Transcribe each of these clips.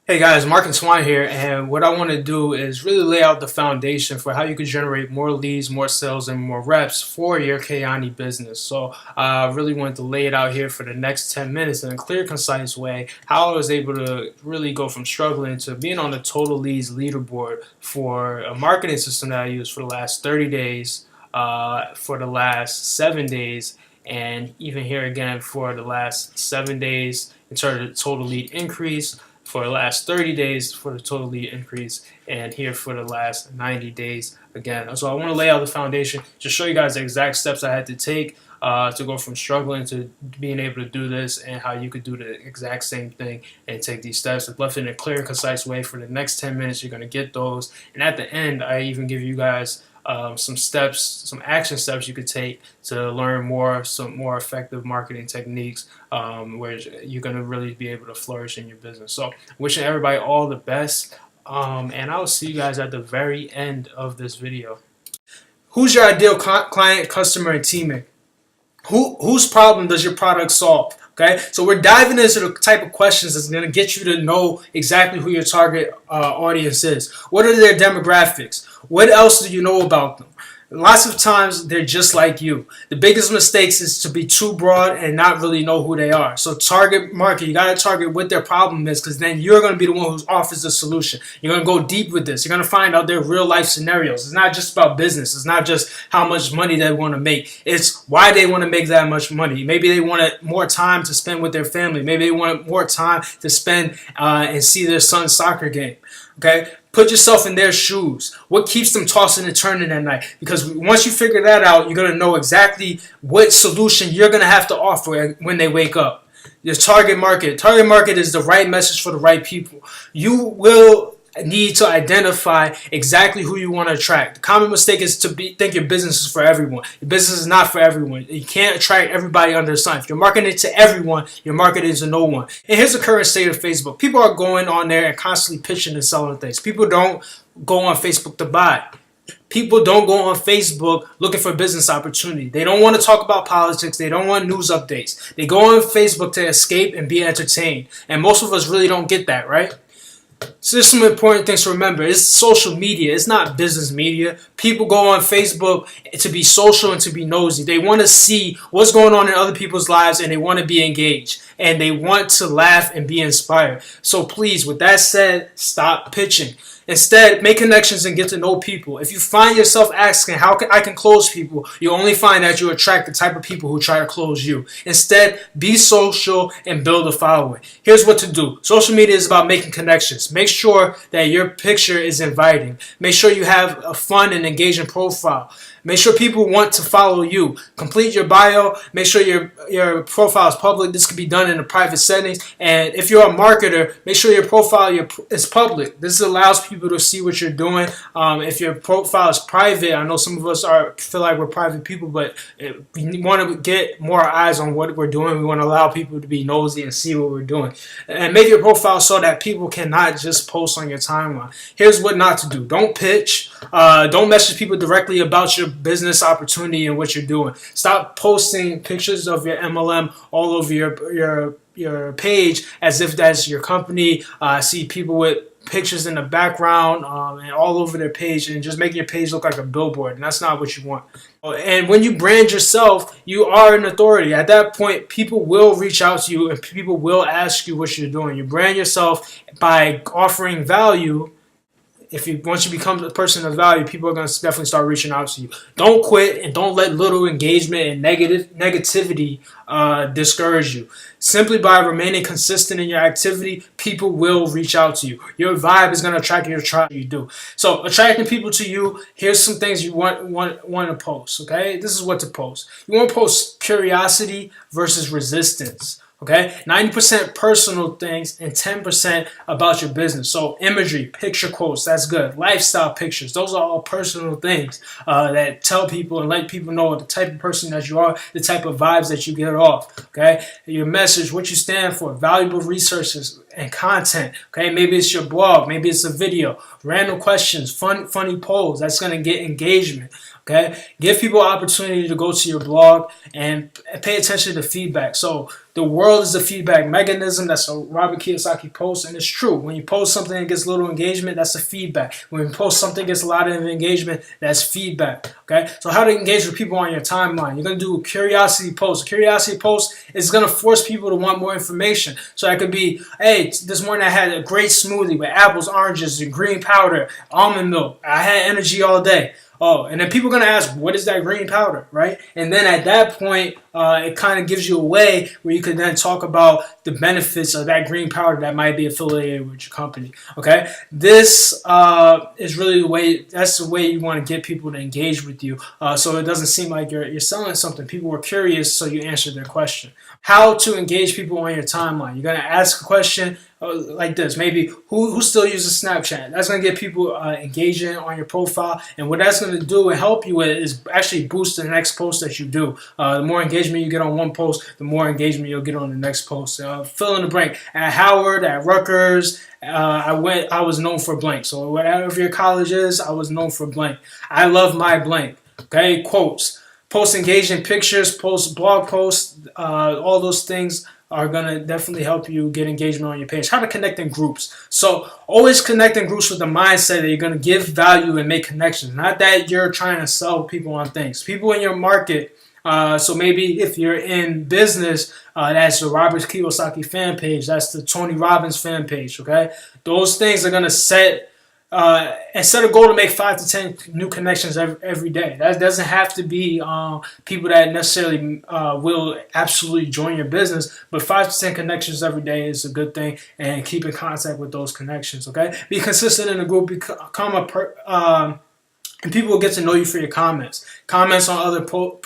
Hey guys, Mark and Swan here, and what I want to do is really lay out the foundation for how you can generate more leads, more sales, and more reps for your Kyani business. So I really wanted to lay it out here for the next 10 minutes in a clear, concise way, how I was able to really go from struggling to being on the total leads leaderboard for a marketing system that I use for the last 30 days, for the last 7 days, and even here again for the last 7 days in terms of total lead increase, for the last 30 days for the total lead increase, and here for the last 90 days again. So I want to lay out the foundation, just show you guys the exact steps I had to take to go from struggling to being able to do this, and how you could do the exact same thing and take these steps. I've left it in a clear and concise way. For the next 10 minutes, you're going to get those. And at the end, I even give you guys some steps, some action steps you could take to learn more, some more effective marketing techniques, where you're going to really be able to flourish in your business. So wishing everybody all the best, and I'll see you guys at the very end of this video. Who's your ideal client, customer, and teammate? Whose problem does your product solve? Okay, so we're diving into the type of questions that's going to get you to know exactly who your target audience is. What are their demographics? What else do you know about them? Lots of times they're just like you. The biggest mistakes is to be too broad and not really know who they are. So target market, you got to target what their problem is, because then you're going to be the one who offers the solution. You're going to go deep with this. You're going to find out their real life scenarios. It's not just about business. It's not just how much money they want to make. It's why they want to make that much money. Maybe they wanted more time to spend with their family. Maybe they wanted more time to spend and see their son's soccer game. Okay? Put yourself in their shoes. What keeps them tossing and turning at night? Because once you figure that out, you're going to know exactly what solution you're going to have to offer when they wake up. Your target market. Target market is the right message for the right people. You will need to identify exactly who you want to attract. The common mistake is to think your business is for everyone. Your business is not for everyone. You can't attract everybody under the sun. If you're marketing to everyone, you're marketing to no one. And here's the current state of Facebook. People are going on there and constantly pitching and selling things. People don't go on Facebook to buy. People don't go on Facebook looking for business opportunity. They don't want to talk about politics. They don't want news updates. They go on Facebook to escape and be entertained. And most of us really don't get that, right? So there's some important things to remember. It's social media. It's not business media. People go on Facebook to be social and to be nosy. They want to see what's going on in other people's lives, and they want to be engaged. And they want to laugh and be inspired. So please, with that said, stop pitching. Instead, make connections and get to know people. If you find yourself asking, how can I close people, you only find that you attract the type of people who try to close you. Instead, be social and build a following. Here's what to do. Social media is about making connections. Make sure that your picture is inviting. Make sure you have a fun and engaging profile. Make sure people want to follow you. Complete your bio. Make sure your profile is public. This could be done in the private settings. And if you're a marketer, make sure your profile is public. This allows people to see what you're doing. If your profile is private, I know some of us feel like we're private people, but we want to get more eyes on what we're doing. We want to allow people to be nosy and see what we're doing. And make your profile so that people cannot just post on your timeline. Here's what not to do. Don't pitch. Don't message people directly about your business opportunity and what you're doing. Stop posting pictures of your MLM all over your page as if that's your company. I see people with pictures in the background and all over their page, and just making your page look like a billboard, and that's not what you want. And when you brand yourself, you are an authority. At that point, people will reach out to you and people will ask you what you're doing. You brand yourself by offering value. Once you become a person of value, people are going to definitely start reaching out to you. Don't quit, and don't let little engagement and negativity discourage you. Simply by remaining consistent in your activity, people will reach out to you. Your vibe is going to attract your tribe. You do. So attracting people to you, here's some things you want to post. Okay, this is what to post. You want to post curiosity versus resistance. Okay, 90% personal things and 10% about your business. So imagery, picture quotes, that's good. Lifestyle pictures, those are all personal things that tell people and let people know the type of person that you are, the type of vibes that you get off. Okay, your message, what you stand for, valuable resources and content. Okay, maybe it's your blog, maybe it's a video, random questions, funny polls. That's gonna get engagement. Okay, give people opportunity to go to your blog and pay attention to feedback. So the world is a feedback mechanism. That's a Robert Kiyosaki post, and it's true. When you post something that gets little engagement, that's a feedback. When you post something that gets a lot of engagement, that's feedback. Okay, so how to engage with people on your timeline? You're gonna do a curiosity post. A curiosity post is gonna force people to want more information. So that could be, hey, this morning I had a great smoothie with apples, oranges, and green powder, almond milk. I had energy all day. Oh, and then people are going to ask, what is that green powder, right? And then at that point, it kind of gives you a way where you can then talk about the benefits of that green powder that might be affiliated with your company, okay? This is really the way, that's the way you want to get people to engage with you, so it doesn't seem like you're selling something. People were curious, so you answered their question. How to engage people on your timeline. You're going to ask a question like this. Maybe, who still uses Snapchat? That's going to get people engaging on your profile. And what that's going to do and help you with is actually boost the next post that you do. The more engagement you get on one post, the more engagement you'll get on the next post. Fill in the blank. At Howard, at Rutgers, I was known for blank. So whatever your college is, I was known for blank. I love my blank. Okay, quotes. Post engaging pictures, post blog posts, all those things are going to definitely help you get engagement on your page. How to connect in groups. So always connect in groups with the mindset that you're going to give value and make connections. Not that you're trying to sell people on things. People in your market. So maybe if you're in business, that's the Robert Kiyosaki fan page. That's the Tony Robbins fan page. Okay, those things are going to set a goal to make 5 to 10 new connections every day. That doesn't have to be people that necessarily will absolutely join your business, but 5 to 10 connections every day is a good thing, and keep in contact with those connections. Okay, be consistent in the group. And people will get to know you for your comments. Comments on other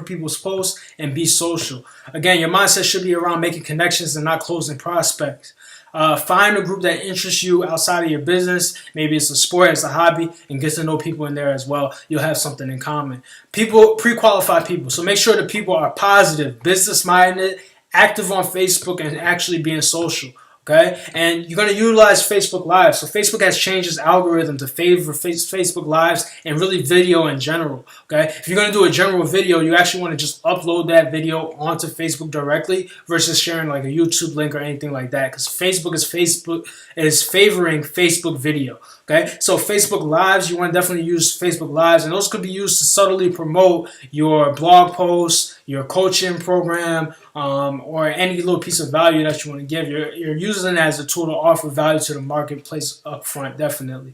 people's posts, and be social. Again, your mindset should be around making connections and not closing prospects. Find a group that interests you outside of your business. Maybe it's a sport, it's a hobby, and get to know people in there as well. You'll have something in common. Pre-qualify people. So make sure that people are positive, business-minded, active on Facebook, and actually being social. Okay, and you're going to utilize Facebook Live. So Facebook has changed its algorithm to favor Facebook Lives and really video in general. Okay, if you're going to do a general video, you actually want to just upload that video onto Facebook directly versus sharing like a YouTube link or anything like that, because Facebook is favoring Facebook video. Okay, so Facebook Lives, you want to definitely use Facebook Lives, and those could be used to subtly promote your blog posts, your coaching program, or any little piece of value that you want to give. You're using it as a tool to offer value to the marketplace up front, definitely.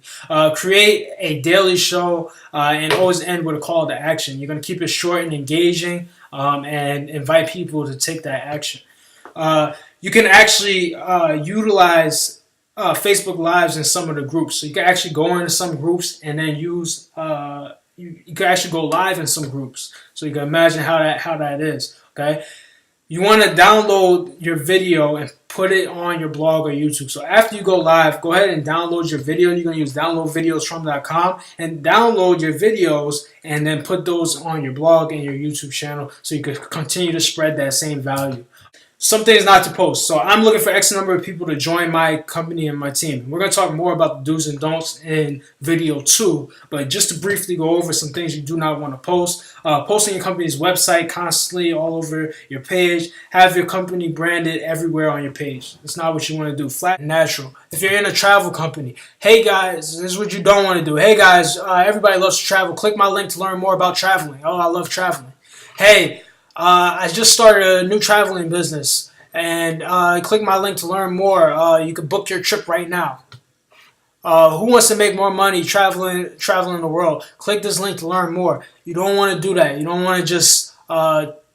Create a daily show and always end with a call to action. You're going to keep it short and engaging, and invite people to take that action. You can actually utilize Facebook Lives in some of the groups. So you can actually go into some groups and then use you can actually go live in some groups. So you can imagine how that is. Okay, you want to download your video and put it on your blog or YouTube. So after you go live, go ahead and download your video. You're going to use downloadvideosfrom.com and download your videos, and then put those on your blog and your YouTube channel so you can continue to spread that same value. Some things not to post. So I'm looking for X number of people to join my company and my team. We're going to talk more about the do's and don'ts in video 2, but just to briefly go over some things you do not want to post. Posting your company's website constantly all over your page. Have your company branded everywhere on your page. That's not what you want to do. Flat and natural. If you're in a travel company, hey guys, this is what you don't want to do. Hey guys, everybody loves to travel. Click my link to learn more about traveling. Oh, I love traveling. Hey, I just started a new traveling business, and click my link to learn more. You can book your trip right now. Who wants to make more money traveling the world? Click this link to learn more. You don't want to do that. You don't want to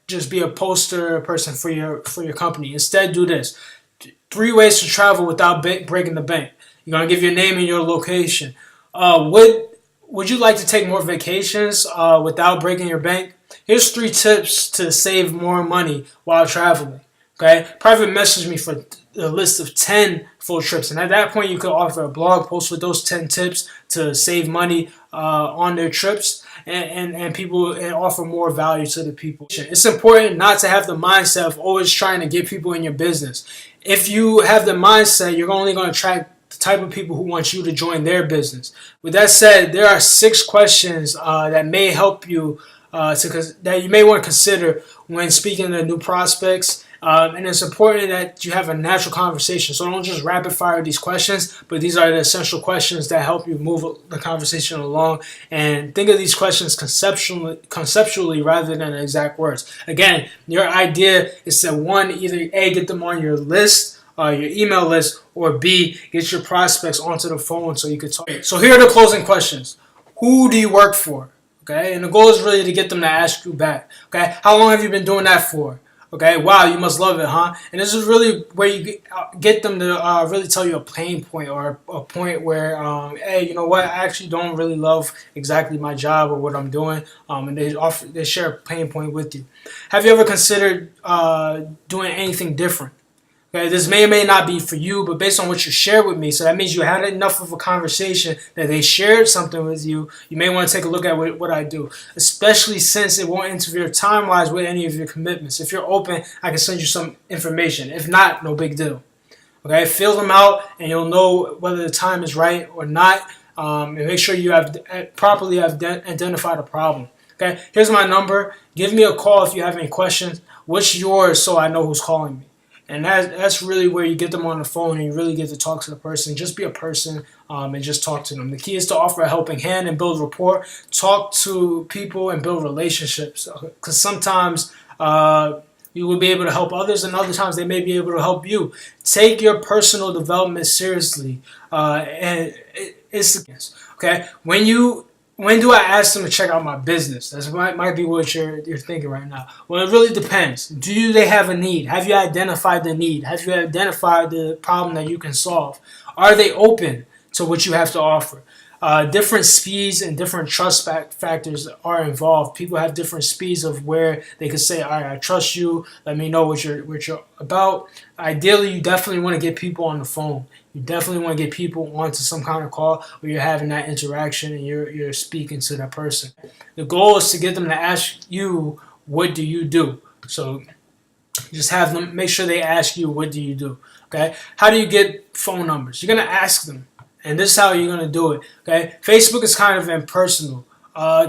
just be a poster person for your company. Instead, do this. 3 ways to travel without breaking the bank. You're gonna give your name and your location. Would you like to take more vacations without breaking your bank? Here's 3 tips to save more money while traveling. Okay, private message me for a list of 10 full trips, and at that point you could offer a blog post with those 10 tips to save money on their trips, and people, and offer more value to the people. It's important not to have the mindset of always trying to get people in your business. If you have the mindset, you're only going to attract the type of people who want you to join their business. With that said, there are 6 questions that may help you that you may want to consider when speaking to new prospects. And it's important that you have a natural conversation. So don't just rapid fire these questions, but these are the essential questions that help you move the conversation along. And think of these questions conceptually rather than exact words. Again, your idea is to, one, either A, get them on your list, your email list, or B, get your prospects onto the phone so you could talk. So here are the closing questions. Who do you work for? Okay, and the goal is really to get them to ask you back. Okay, how long have you been doing that for? Okay, wow, you must love it, huh? And this is really where you get them to really tell you a pain point, or a point where, hey, you know what, I actually don't really love exactly my job or what I'm doing, and they share a pain point with you. Have you ever considered doing anything different? Okay, this may or may not be for you, but based on what you shared with me, so that means you had enough of a conversation that they shared something with you. You may want to take a look at what I do, especially since it won't interfere time-wise with any of your commitments. If you're open, I can send you some information. If not, no big deal. Okay, fill them out, and you'll know whether the time is right or not. And make sure you have properly identified a problem. Okay, here's my number. Give me a call if you have any questions. What's yours so I know who's calling me? And that's really where you get them on the phone and you really get to talk to the person. Just be a person and just talk to them. The key is to offer a helping hand and build rapport. Talk to people and build relationships. Because sometimes you will be able to help others, and other times they may be able to help you. Take your personal development seriously. And it's okay. When do I ask them to check out my business? That might be what you're thinking right now. Well, it really depends. Do they have a need? Have you identified the need? Have you identified the problem that you can solve? Are they open to what you have to offer? Different speeds and different trust factors are involved. People have different speeds of where they can say, all right, I trust you. Let me know what you're about. Ideally, you definitely want to get people on the phone. You definitely want to get people onto some kind of call where you're having that interaction and you're speaking to that person. The goal is to get them to ask you, what do you do? So just have them, make sure they ask you, what do you do? Okay? How do you get phone numbers? You're going to ask them. And this is how you're going to do it. Okay? Facebook is kind of impersonal.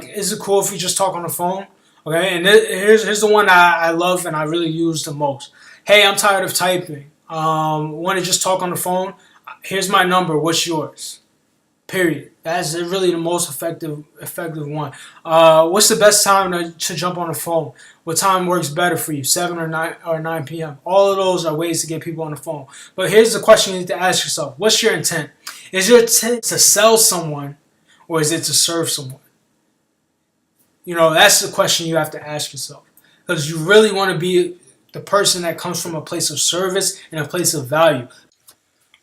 Is it cool if you just talk on the phone? Okay? And here's the one I love and I really use the most. Hey, I'm tired of typing. Want to just talk on the phone? Here's my number. What's yours? Period. That's really the most effective one. What's the best time to jump on the phone? What time works better for you? 7 or 9 p.m. All of those are ways to get people on the phone. But here's the question you need to ask yourself. What's your intent? Is your intent to sell someone, or is it to serve someone? You know, that's the question you have to ask yourself. Because you really want to be the person that comes from a place of service and a place of value.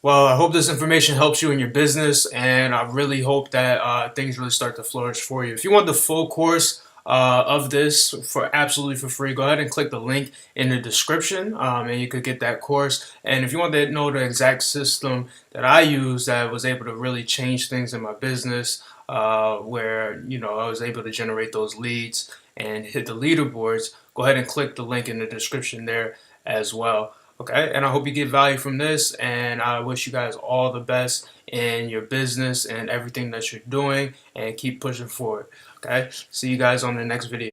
Well, I hope this information helps you in your business, and I really hope that things really start to flourish for you. If you want the full course of this for absolutely for free, go ahead and click the link in the description, and you could get that course. And if you want to know the exact system that I use that was able to really change things in my business, where I was able to generate those leads and hit the leaderboards, go ahead and click the link in the description there as well. Okay, and I hope you get value from this, and I wish you guys all the best in your business and everything that you're doing, and keep pushing forward. Okay, see you guys on the next video.